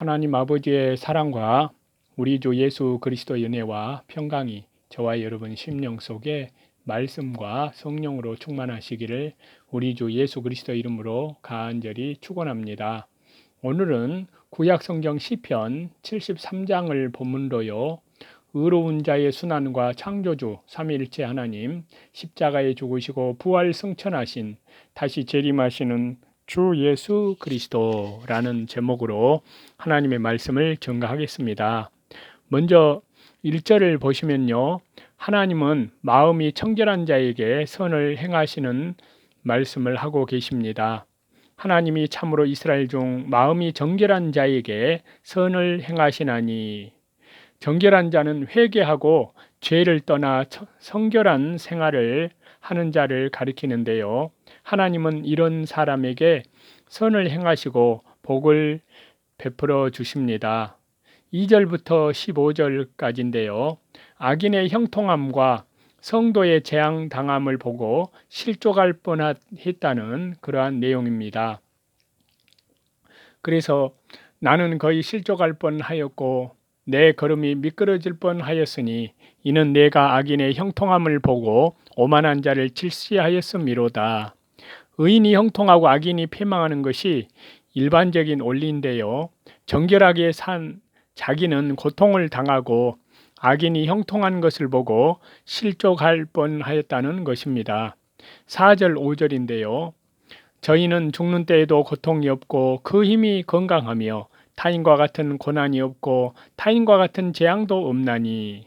하나님 아버지의 사랑과 우리 주 예수 그리스도의 은혜와 평강이 저와 여러분 심령 속에 말씀과 성령으로 충만하시기를 우리 주 예수 그리스도의 이름으로 간절히 축원합니다. 오늘은 구약 성경 시편 73장을 본문로요. 의로운 자의 순환과 창조주 삼위일체 하나님, 십자가에 죽으시고 부활 승천하신 다시 재림하시는 주 예수 그리스도라는 제목으로 하나님의 말씀을 전가하겠습니다. 먼저 1절을 보시면요. 하나님은 마음이 청결한 자에게 선을 행하시는 말씀을 하고 계십니다. 하나님이 참으로 이스라엘 중 마음이 정결한 자에게 선을 행하시나니, 정결한 자는 회개하고 죄를 떠나 성결한 생활을 하는 자를 가리키는데요. 하나님은 이런 사람에게 선을 행하시고 복을 베풀어 주십니다. 2절부터 15절까지인데요. 악인의 형통함과 성도의 재앙당함을 보고 실족할 뻔했다는 그러한 내용입니다. 그래서 나는 거의 실족할 뻔하였고 내 걸음이 미끄러질 뻔하였으니 이는 내가 악인의 형통함을 보고 오만한 자를 질시하였음이로다. 의인이 형통하고 악인이 패망하는 것이 일반적인 원리인데요. 정결하게 산 자기는 고통을 당하고 악인이 형통한 것을 보고 실족할 뻔하였다는 것입니다. 4절 5절인데요. 저희는 죽는 때에도 고통이 없고 그 힘이 건강하며 타인과 같은 고난이 없고 타인과 같은 재앙도 없나니.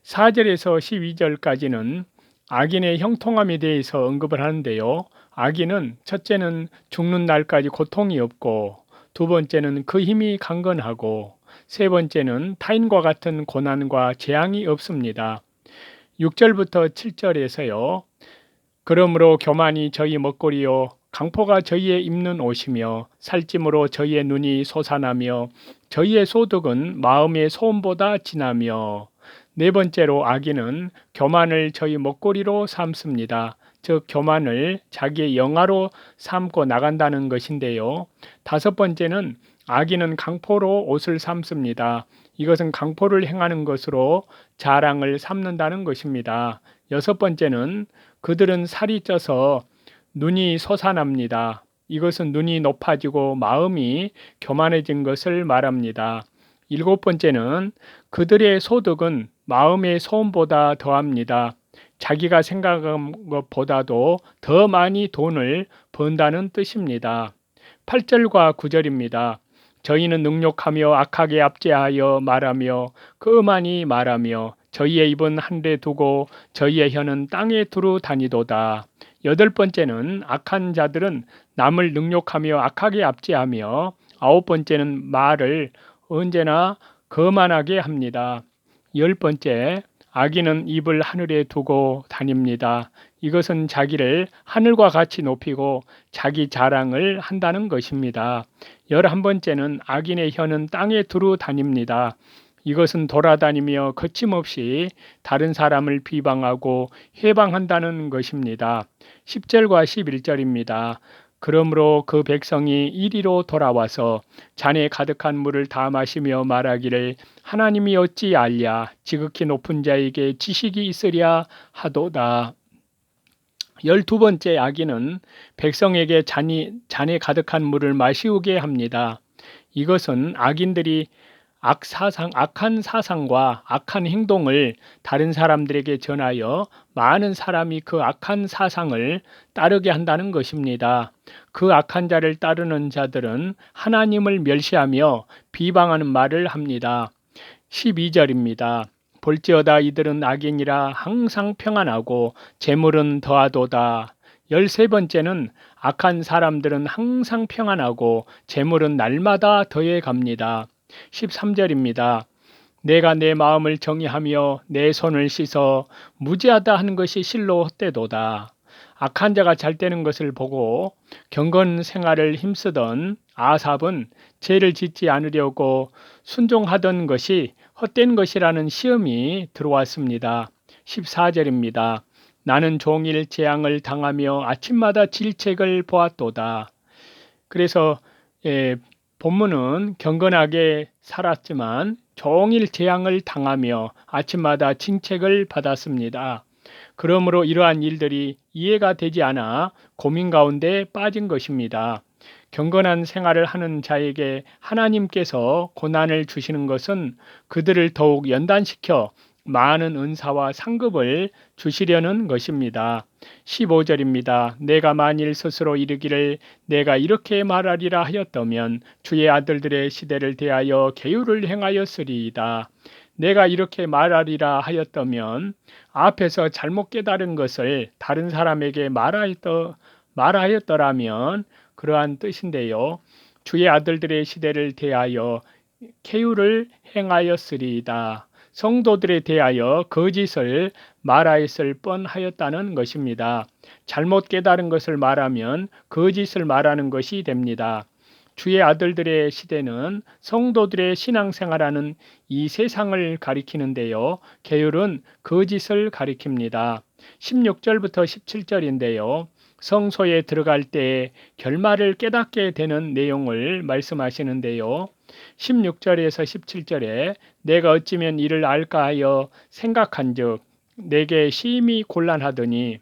4절에서 12절까지는 악인의 형통함에 대해서 언급을 하는데요. 악인은 첫째는 죽는 날까지 고통이 없고, 두 번째는 그 힘이 강건하고, 세 번째는 타인과 같은 고난과 재앙이 없습니다. 6절부터 7절에서요. 그러므로 교만이 저희 먹거리요 강포가 저희의 입는 옷이며 살찜으로 저희의 눈이 솟아나며 저희의 소득은 마음의 소음보다 진하며. 네 번째로 악인은 교만을 저희 먹거리로 삼습니다. 즉 교만을 자기의 영화로 삼고 나간다는 것인데요. 다섯 번째는 악인은 강포로 옷을 삼습니다. 이것은 강포를 행하는 것으로 자랑을 삼는다는 것입니다. 여섯 번째는 그들은 살이 쪄서 눈이 솟아납니다. 이것은 눈이 높아지고 마음이 교만해진 것을 말합니다. 일곱 번째는 그들의 소득은 마음의 소음보다 더합니다. 자기가 생각한 것보다도 더 많이 돈을 번다는 뜻입니다. 8절과 9절입니다. 저희는 능욕하며 악하게 압제하여 말하며 그만이 말하며 저희의 입은 하늘에 두고 저희의 혀는 땅에 두루 다니도다. 여덟 번째는 악한 자들은 남을 능욕하며 악하게 압제하며, 아홉 번째는 말을 언제나 거만하게 합니다. 열 번째, 악인은 입을 하늘에 두고 다닙니다. 이것은 자기를 하늘과 같이 높이고 자기 자랑을 한다는 것입니다. 11번째는 악인의 혀는 땅에 두루 다닙니다. 이것은 돌아다니며 거침없이 다른 사람을 비방하고 해방한다는 것입니다. 10절과 11절입니다. 그러므로 그 백성이 이리로 돌아와서 잔에 가득한 물을 다 마시며 말하기를 하나님이 어찌 알랴 지극히 높은 자에게 지식이 있으랴 하도다. 12번째 악인은 백성에게 잔에 가득한 물을 마시우게 합니다. 이것은 악인들이 악한 사상과 악한 행동을 다른 사람들에게 전하여 많은 사람이 그 악한 사상을 따르게 한다는 것입니다. 그 악한 자를 따르는 자들은 하나님을 멸시하며 비방하는 말을 합니다. 12절입니다. 볼지어다 이들은 악인이라 항상 평안하고 재물은 더하도다. 13번째는 악한 사람들은 항상 평안하고 재물은 날마다 더해 갑니다. 13절입니다. 내가 내 마음을 정의하며 내 손을 씻어 무죄하다 하는 것이 실로 헛되도다. 악한 자가 잘 되는 것을 보고 경건 생활을 힘쓰던 아삽은 죄를 짓지 않으려고 순종하던 것이 헛된 것이라는 시험이 들어왔습니다. 14절입니다. 나는 종일 재앙을 당하며 아침마다 질책을 보았도다. 그래서 본문은 경건하게 살았지만 종일 재앙을 당하며 아침마다 징책을 받았습니다. 그러므로 이러한 일들이 이해가 되지 않아 고민 가운데 빠진 것입니다. 경건한 생활을 하는 자에게 하나님께서 고난을 주시는 것은 그들을 더욱 연단시켜 많은 은사와 상급을 주시려는 것입니다. 15절입니다. 내가 만일 스스로 이르기를 내가 이렇게 말하리라 하였다면 주의 아들들의 시대를 대하여 계율을 행하였으리이다. 내가 이렇게 말하리라 하였다면 앞에서 잘못 깨달은 것을 다른 사람에게 말하였더라면 그러한 뜻인데요. 주의 아들들의 시대를 대하여 계율을 행하였으리이다. 성도들에 대하여 거짓을 말하였을 뻔하였다는 것입니다. 잘못 깨달은 것을 말하면 거짓을 말하는 것이 됩니다. 주의 아들들의 시대는 성도들의 신앙생활하는 이 세상을 가리키는데요. 계율은 거짓을 가리킵니다. 16절부터 17절인데요. 성소에 들어갈 때 결말을 깨닫게 되는 내용을 말씀하시는데요. 16절에서 17절에 내가 어찌면 이를 알까 하여 생각한즉 내게 심히 곤란하더니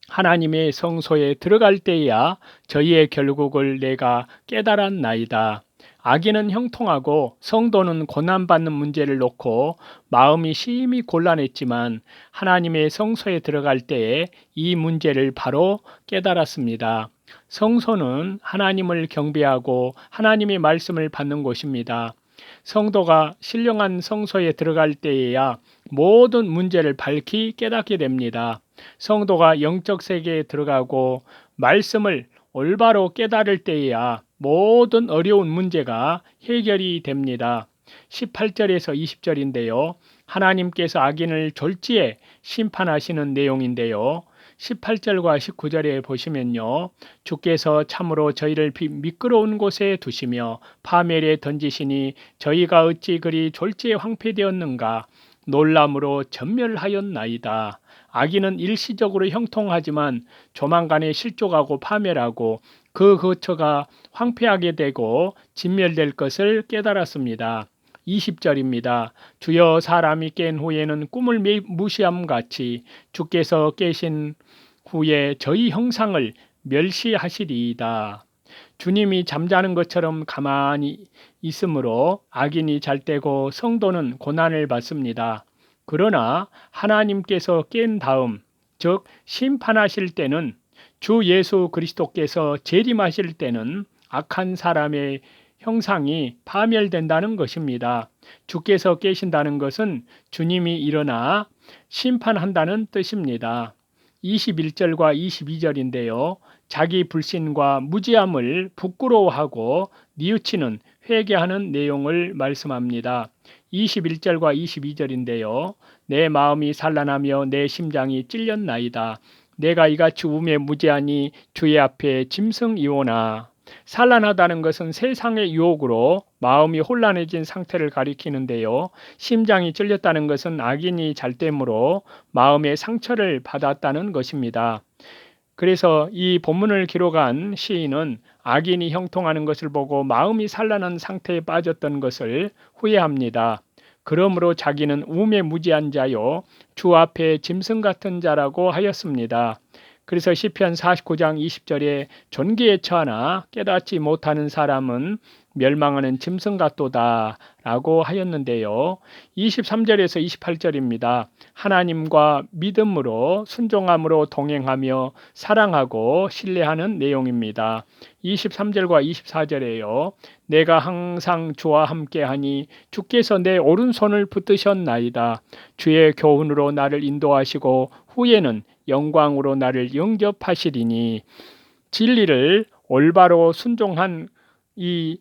하나님의 성소에 들어갈 때야 저희의 결국을 내가 깨달았나이다. 악인은 형통하고 성도는 고난받는 문제를 놓고 마음이 심히 곤란했지만 하나님의 성소에 들어갈 때에 이 문제를 바로 깨달았습니다. 성소는 하나님을 경배하고 하나님의 말씀을 받는 곳입니다. 성도가 신령한 성소에 들어갈 때에야 모든 문제를 밝히 깨닫게 됩니다. 성도가 영적 세계에 들어가고 말씀을 올바로 깨달을 때에야 모든 어려운 문제가 해결이 됩니다. 18절에서 20절인데요. 하나님께서 악인을 졸지에 심판하시는 내용인데요. 18절과 19절에 보시면요. 주께서 참으로 저희를 미끄러운 곳에 두시며 파멸에 던지시니 저희가 어찌 그리 졸지에 황폐되었는가 놀람으로 전멸하였나이다. 악인은 일시적으로 형통하지만 조만간에 실족하고 파멸하고 그 거처가 황폐하게 되고 진멸될 것을 깨달았습니다. 20절입니다. 주여 사람이 깬 후에는 꿈을 무시함 같이 주께서 깨신 후에 저희 형상을 멸시하시리이다. 주님이 잠자는 것처럼 가만히 있으므로 악인이 잘 때고 성도는 고난을 받습니다. 그러나 하나님께서 깬 다음, 즉 심판하실 때는 주 예수 그리스도께서 재림하실 때는 악한 사람의 형상이 파멸된다는 것입니다. 주께서 깨신다는 것은 주님이 일어나 심판한다는 뜻입니다. 21절과 22절인데요. 자기 불신과 무지함을 부끄러워하고 뉘우치는 회개하는 내용을 말씀합니다. 21절과 22절인데요. 내 마음이 산란하며 내 심장이 찔렸나이다. 내가 이같이 우매 무지하니 주의 앞에 짐승이오나. 산란하다는 것은 세상의 유혹으로 마음이 혼란해진 상태를 가리키는데요. 심장이 찔렸다는 것은 악인이 잘됨으로 마음의 상처를 받았다는 것입니다. 그래서 이 본문을 기록한 시인은 악인이 형통하는 것을 보고 마음이 산란한 상태에 빠졌던 것을 후회합니다. 그러므로 자기는 우매무지한 자요 주 앞에 짐승 같은 자라고 하였습니다. 그래서 시편 49장 20절에 존귀에 처하나 깨닫지 못하는 사람은 멸망하는 짐승 같도다 라고 하였는데요. 23절에서 28절입니다. 하나님과 믿음으로 순종함으로 동행하며 사랑하고 신뢰하는 내용입니다. 23절과 24절에요. 내가 항상 주와 함께하니 주께서 내 오른손을 붙드셨나이다. 주의 교훈으로 나를 인도하시고 후에는 영광으로 나를 영접하시리니. 진리를 올바로 순종한 이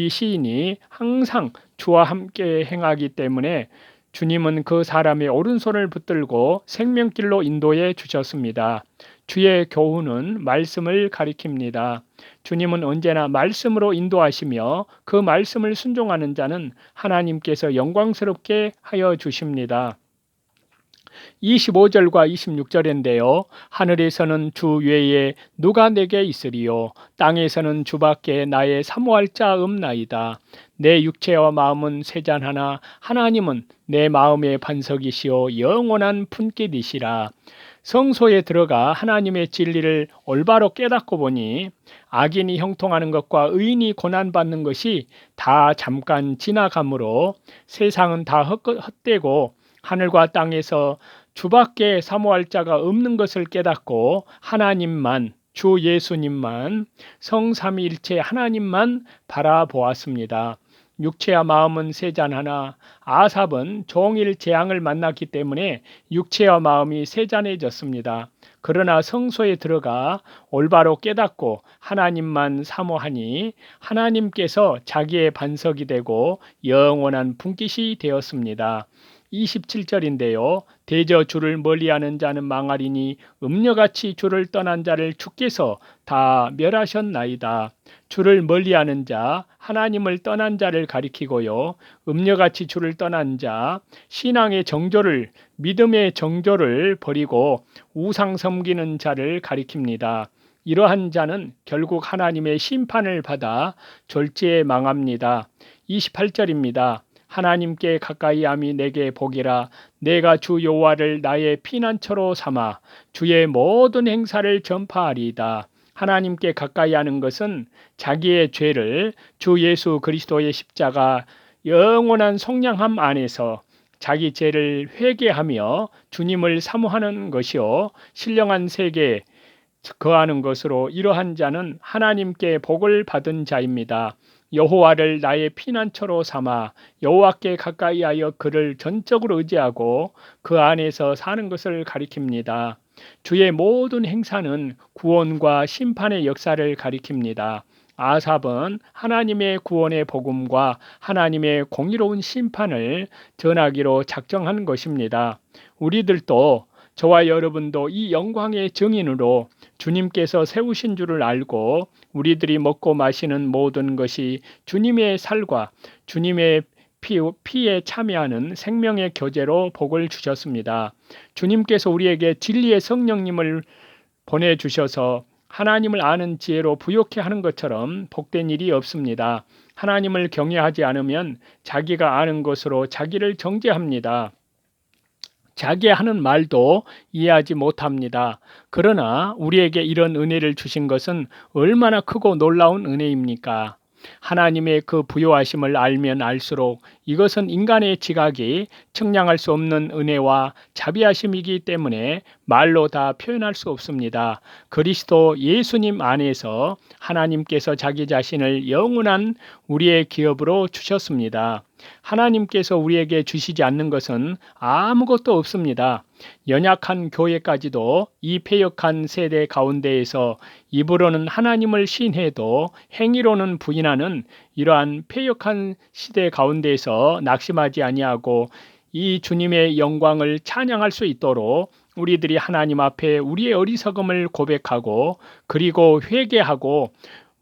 시인이 항상 주와 함께 행하기 때문에 주님은 그 사람의 오른손을 붙들고 생명길로 인도해 주셨습니다. 주의 교훈은 말씀을 가리킵니다. 주님은 언제나 말씀으로 인도하시며 그 말씀을 순종하는 자는 하나님께서 영광스럽게 하여 주십니다. 25절과 26절인데요. 하늘에서는 주 외에 누가 내게 있으리요. 땅에서는 주밖에 나의 사모할 자 없나이다. 내 육체와 마음은 세잔하나 하나님은 내 마음의 반석이시요 영원한 품깃이시라. 성소에 들어가 하나님의 진리를 올바로 깨닫고 보니 악인이 형통하는 것과 의인이 고난받는 것이 다 잠깐 지나가므로 세상은 다 헛되고 하늘과 땅에서 주밖에 사모할 자가 없는 것을 깨닫고 하나님만, 주 예수님만, 성삼위일체 하나님만 바라보았습니다. 육체와 마음은 세잔하나 아삽은 종일 재앙을 만났기 때문에 육체와 마음이 세잔해졌습니다. 그러나 성소에 들어가 올바로 깨닫고 하나님만 사모하니 하나님께서 자기의 반석이 되고 영원한 분깃이 되었습니다. 27절인데요. 대저 주를 멀리하는 자는 망하리니 음녀같이 주를 떠난 자를 주께서 다 멸하셨나이다. 주를 멀리하는 자, 하나님을 떠난 자를 가리키고요. 음녀같이 주를 떠난 자, 신앙의 정조를, 믿음의 정조를 버리고 우상 섬기는 자를 가리킵니다. 이러한 자는 결국 하나님의 심판을 받아 졸지에 망합니다. 28절입니다. 하나님께 가까이 함이 내게 복이라. 내가 주 여호와를 나의 피난처로 삼아 주의 모든 행사를 전파하리이다. 하나님께 가까이 하는 것은 자기의 죄를 주 예수 그리스도의 십자가 영원한 속량함 안에서 자기 죄를 회개하며 주님을 사모하는 것이요 신령한 세계에 거하는 것으로 이러한 자는 하나님께 복을 받은 자입니다. 여호와를 나의 피난처로 삼아 여호와께 가까이하여 그를 전적으로 의지하고 그 안에서 사는 것을 가리킵니다. 주의 모든 행사는 구원과 심판의 역사를 가리킵니다. 아삽은 하나님의 구원의 복음과 하나님의 공의로운 심판을 전하기로 작정한 것입니다. 우리들도 저와 여러분도 이 영광의 증인으로 주님께서 세우신 줄을 알고 우리들이 먹고 마시는 모든 것이 주님의 살과 주님의 피에 참여하는 생명의 교제로 복을 주셨습니다. 주님께서 우리에게 진리의 성령님을 보내주셔서 하나님을 아는 지혜로 부욕해 하는 것처럼 복된 일이 없습니다. 하나님을 경외하지 않으면 자기가 아는 것으로 자기를 정죄합니다. 자기 하는 말도 이해하지 못합니다. 그러나 우리에게 이런 은혜를 주신 것은 얼마나 크고 놀라운 은혜입니까? 하나님의 그 부요하심을 알면 알수록 이것은 인간의 지각이 측량할 수 없는 은혜와 자비하심이기 때문에 말로 다 표현할 수 없습니다. 그리스도 예수님 안에서 하나님께서 자기 자신을 영원한 우리의 기업으로 주셨습니다. 하나님께서 우리에게 주시지 않는 것은 아무것도 없습니다. 연약한 교회까지도 이 패역한 세대 가운데에서 입으로는 하나님을 신해도 행위로는 부인하는 이러한 패역한 시대 가운데에서 낙심하지 아니하고 이 주님의 영광을 찬양할 수 있도록 우리들이 하나님 앞에 우리의 어리석음을 고백하고 그리고 회개하고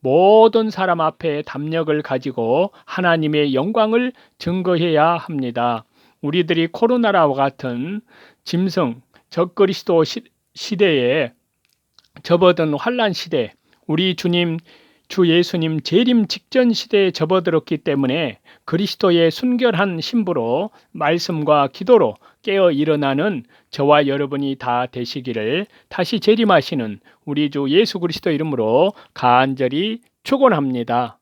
모든 사람 앞에 담력을 가지고 하나님의 영광을 증거해야 합니다. 우리들이 코로나와 같은 짐승, 적그리스도 시대에 접어든 환난 시대, 우리 주님, 주 예수님 재림 직전 시대에 접어들었기 때문에 그리스도의 순결한 신부로 말씀과 기도로 깨어 일어나는 저와 여러분이 다 되시기를 다시 재림하시는 우리 주 예수 그리스도 이름으로 간절히 축원합니다.